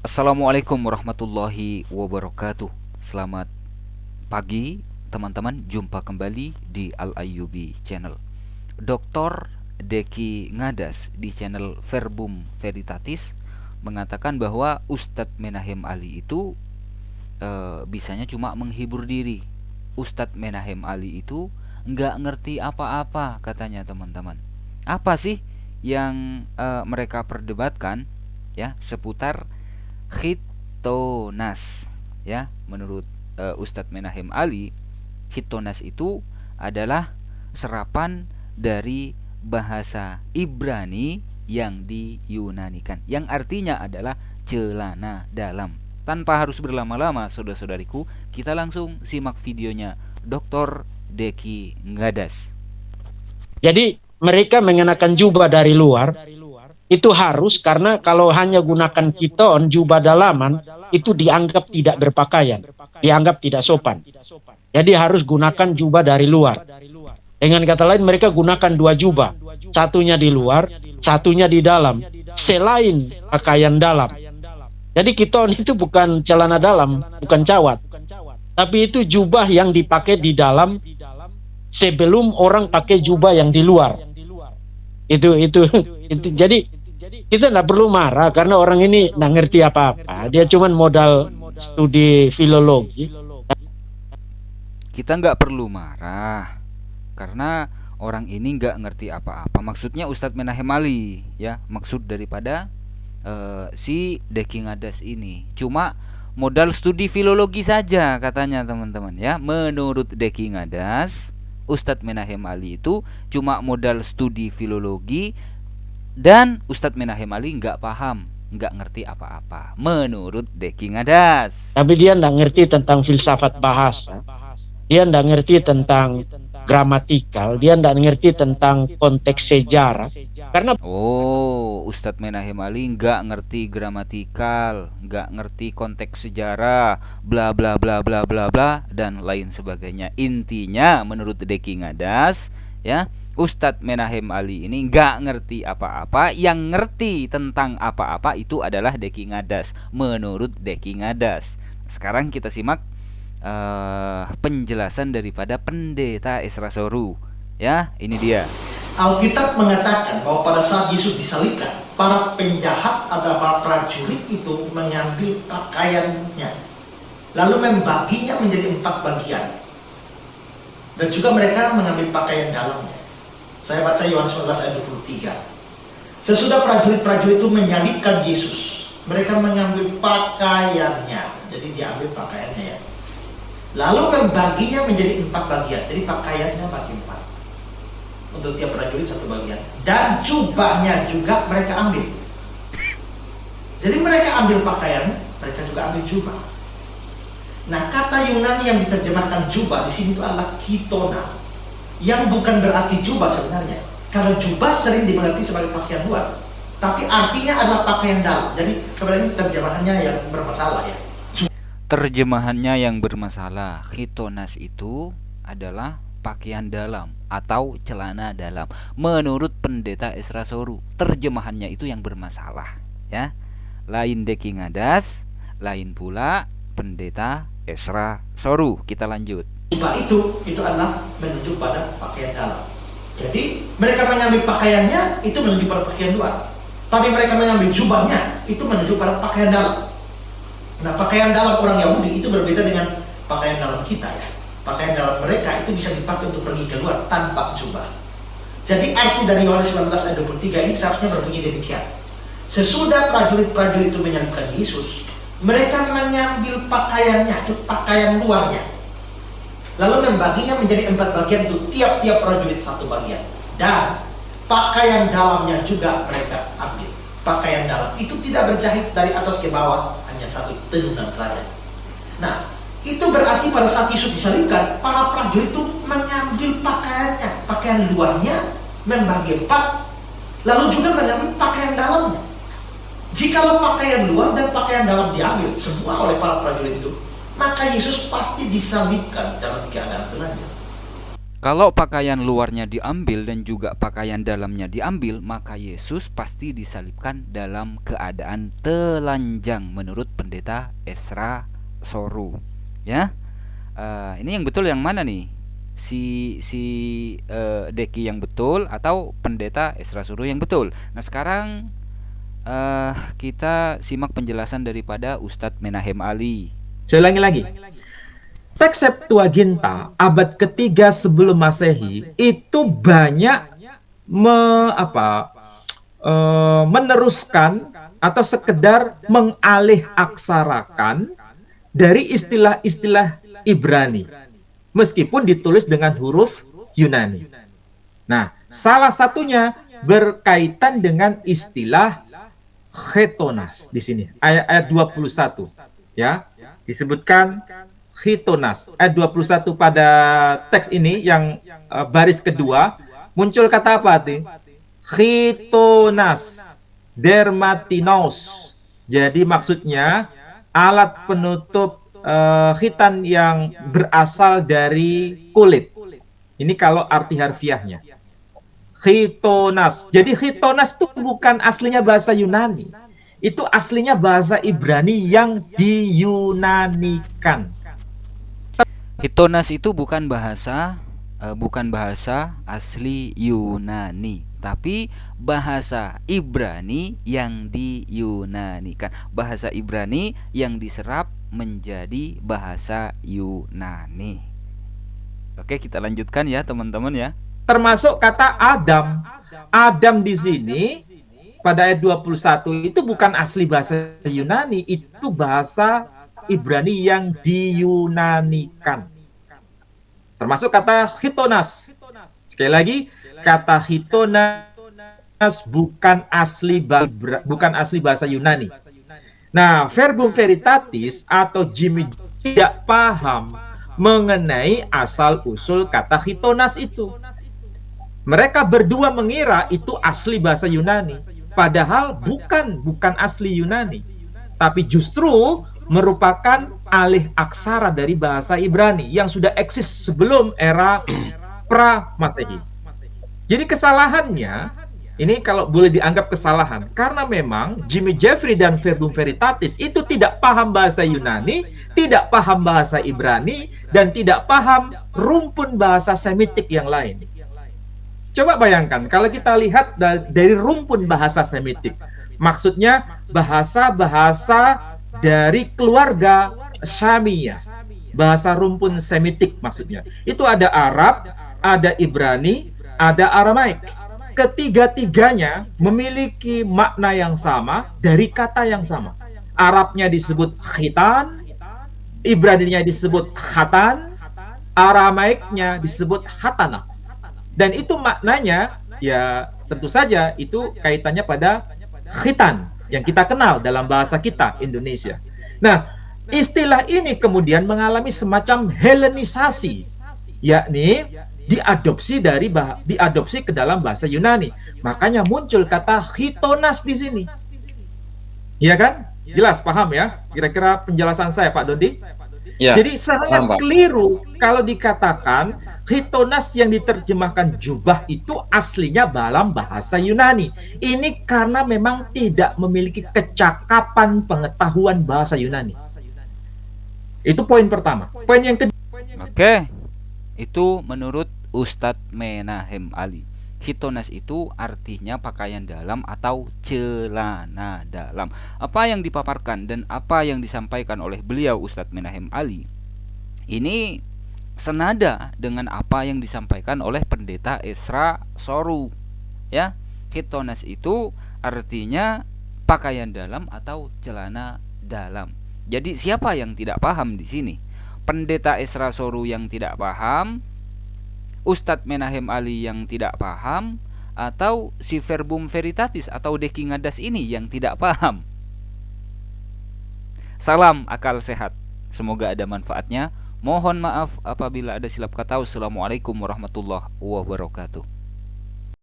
Assalamualaikum warahmatullahi wabarakatuh. Selamat pagi teman-teman, jumpa kembali di Al Ayyubi Channel. Dr. Deki Ngadas di channel Verbum Veritatis mengatakan bahwa Ustadz Menahem Ali itu bisanya cuma menghibur diri. Ustadz Menahem Ali itu nggak ngerti apa-apa katanya teman-teman. Apa sih yang mereka perdebatkan ya seputar Khitonas ya? Menurut Ustadz Menahem Ali, Khitonas itu adalah serapan dari bahasa Ibrani yang diyunanikan, yang artinya adalah celana dalam. Tanpa harus berlama-lama, saudara-saudariku, kita langsung simak videonya Dr. Deki Ngadas. Jadi mereka mengenakan jubah dari luar itu harus, karena kalau hanya gunakan kiton jubah dalaman itu dianggap tidak berpakaian, dianggap tidak sopan. Jadi harus gunakan jubah dari luar. Dengan kata lain, mereka gunakan dua jubah, satunya di luar, satunya di dalam, selain pakaian dalam. Jadi kiton itu bukan celana dalam, bukan cawat, tapi itu jubah yang dipakai di dalam sebelum orang pakai jubah yang di luar. Itu jadi kita tidak perlu marah karena orang ini tidak ngerti apa-apa. Dia cuma modal studi filologi. Kita nggak perlu marah karena orang ini nggak ngerti apa-apa. Maksudnya Ustadz Menahem Ali ya, maksud daripada si Deki Ngadas ini cuma modal studi filologi saja katanya teman-teman ya. Menurut Deki Ngadas, Ustadz Menahem Ali itu cuma modal studi filologi, dan Ustadz Menahem Ali nggak paham, nggak ngerti apa-apa menurut Deki Ngadas. Tapi dia tidak ngerti tentang filsafat bahasa. Dia tidak ngerti tentang gramatikal. Dia tidak ngerti tentang konteks sejarah. Karena Ustadz Menahem Ali nggak ngerti gramatikal, nggak ngerti konteks sejarah, bla bla bla bla bla bla dan lain sebagainya. Intinya menurut Deki Ngadas ya, Ustadz Menahem Ali ini nggak ngerti apa-apa. Yang ngerti tentang apa-apa itu adalah Deki Ngadas menurut Deki Ngadas. Sekarang kita simak penjelasan daripada Pendeta Esra Soru ya. Ini dia. Alkitab mengatakan bahwa pada saat Yesus disalibkan, para penjahat atau para prajurit itu mengambil pakaiannya, lalu membaginya menjadi 4 bagian, dan juga mereka mengambil pakaian dalamnya. Saya baca Yohanes 19 ayat 23. Sesudah prajurit-prajurit itu menyalibkan Yesus, mereka mengambil pakaiannya. Jadi diambil pakaiannya ya, lalu membaginya menjadi 4 bagian. Jadi pakaiannya bagi 4, untuk tiap prajurit 1 bagian, dan jubahnya juga mereka ambil. Jadi mereka ambil pakaian, mereka juga ambil jubah. Nah, kata Yunani yang diterjemahkan jubah di sini itu adalah kitona, yang bukan berarti jubah sebenarnya. Kalau jubah sering dimengerti sebagai pakaian luar, tapi artinya adalah pakaian dalam. Jadi sebenarnya ini terjemahannya yang bermasalah ya. Terjemahannya yang bermasalah. Khitonas itu adalah pakaian dalam atau celana dalam menurut Pendeta Esra Soru. Terjemahannya itu yang bermasalah ya. Lain Deki Ngadas, lain pula Pendeta Esra Soru. Kita lanjut. Jubah itu adalah menunjuk pada pakaian dalam. Jadi mereka mengambil pakaiannya itu menunjuk pada pakaian luar, tapi mereka mengambil jubahnya itu menunjuk pada pakaian dalam. Nah, pakaian dalam orang Yahudi itu berbeda dengan pakaian dalam kita ya. Pakaian dalam mereka itu bisa dipakai untuk pergi keluar tanpa jubah. Jadi arti dari Yohanes 19 ayat 23 ini seharusnya berbunyi demikian. Sesudah prajurit-prajurit itu menyalibkan Yesus, mereka mengambil pakaiannya, itu pakaian luarnya, lalu membaginya menjadi 4 bagian, untuk tiap-tiap prajurit 1 bagian. Dan pakaian dalamnya juga mereka ambil. Pakaian dalam itu tidak berjahit dari atas ke bawah, hanya 1 tenunan saja. Nah, itu berarti pada saat Yesus disalibkan, para prajurit itu mengambil pakaiannya, pakaian luarnya, membagi 4, lalu juga mengambil pakaian dalamnya. Jikalau pakaian luar dan pakaian dalam diambil semua oleh para prajurit itu, maka Yesus pasti disalibkan dalam keadaan telanjang. Kalau pakaian luarnya diambil dan juga pakaian dalamnya diambil, maka Yesus pasti disalibkan dalam keadaan telanjang menurut pendeta Esra Soru. Ya, ini yang betul yang mana nih? Si Deki yang betul atau pendeta Esra Soru yang betul? Nah sekarang kita simak penjelasan daripada Ustadz Menahem Ali. Saya ulangi lagi. Teks Septuaginta abad ketiga sebelum Masehi itu banyak meneruskan atau sekedar mengalih aksarakan dari istilah-istilah Ibrani, meskipun ditulis dengan huruf Yunani. Nah, salah satunya berkaitan dengan istilah chetonas di sini, ayat 21, ya, disebutkan chitonas. Ayat 21 pada teks ini yang baris kedua muncul kata apa arti? Chitonas, dermatinos. Jadi maksudnya alat penutup khitan yang berasal dari kulit. Ini kalau arti harfiahnya. Chitonas. Jadi chitonas itu bukan aslinya bahasa Yunani. Itu aslinya bahasa Ibrani yang diyunanikan. Hitonas itu bukan bahasa asli Yunani, tapi bahasa Ibrani yang diyunanikan. Bahasa Ibrani yang diserap menjadi bahasa Yunani. Oke, kita lanjutkan ya teman-teman ya. Termasuk kata Adam. Adam di sini pada ayat 21 itu bukan asli bahasa Yunani, itu bahasa Ibrani yang diyunanikan. Termasuk kata chitonas. Sekali lagi, kata chitonas bukan asli bahasa Yunani. Nah, verbum veritatis atau Jimmy tidak paham mengenai asal-usul kata chitonas itu. Mereka berdua mengira itu asli bahasa Yunani, padahal bukan asli Yunani, tapi justru merupakan alih aksara dari bahasa Ibrani yang sudah eksis sebelum era pra-Masehi. Jadi kesalahannya, ini kalau boleh dianggap kesalahan, karena memang Jimmy Jeffrey dan Verbum Veritatis itu tidak paham bahasa Yunani, tidak paham bahasa Ibrani, dan tidak paham rumpun bahasa Semitik yang lain. Coba bayangkan, kalau kita lihat dari rumpun bahasa Semitik, maksudnya bahasa-bahasa dari keluarga Syamiyah, bahasa rumpun Semitik maksudnya. Itu ada Arab, ada Ibrani, ada Aramaik. Ketiga-tiganya memiliki makna yang sama dari kata yang sama. Arabnya disebut khitan, Ibraninya disebut khatan, Aramaiknya disebut khatana. Dan itu maknanya ya tentu saja itu kaitannya pada khitan yang kita kenal dalam bahasa kita Indonesia. Nah, istilah ini kemudian mengalami semacam helenisasi, yakni diadopsi ke dalam bahasa Yunani. Makanya muncul kata chitonas di sini. Iya kan? Jelas, paham ya? Kira-kira penjelasan saya, Pak Dondi? Ya, jadi sangat paham, Pak. keliru kalau dikatakan chitonas yang diterjemahkan jubah itu aslinya dalam bahasa Yunani. Ini karena memang tidak memiliki kecakapan pengetahuan bahasa Yunani. Itu poin pertama. Poin yang kedua. Oke, itu menurut Ustadz Menahem Ali. Chitonas itu artinya pakaian dalam atau celana dalam. Apa yang dipaparkan dan apa yang disampaikan oleh beliau Ustadz Menahem Ali ini senada dengan apa yang disampaikan oleh pendeta Esra Soru. Ya, chitonas itu artinya pakaian dalam atau celana dalam. Jadi siapa yang tidak paham di sini? Pendeta Esra Soru yang tidak paham, Ustadz Menahem Ali yang tidak paham, atau si Verbum Veritatis atau Deki Ngadas ini yang tidak paham? Salam akal sehat, semoga ada manfaatnya. Mohon maaf apabila ada silap kata. Wassalamualaikum warahmatullahi wabarakatuh.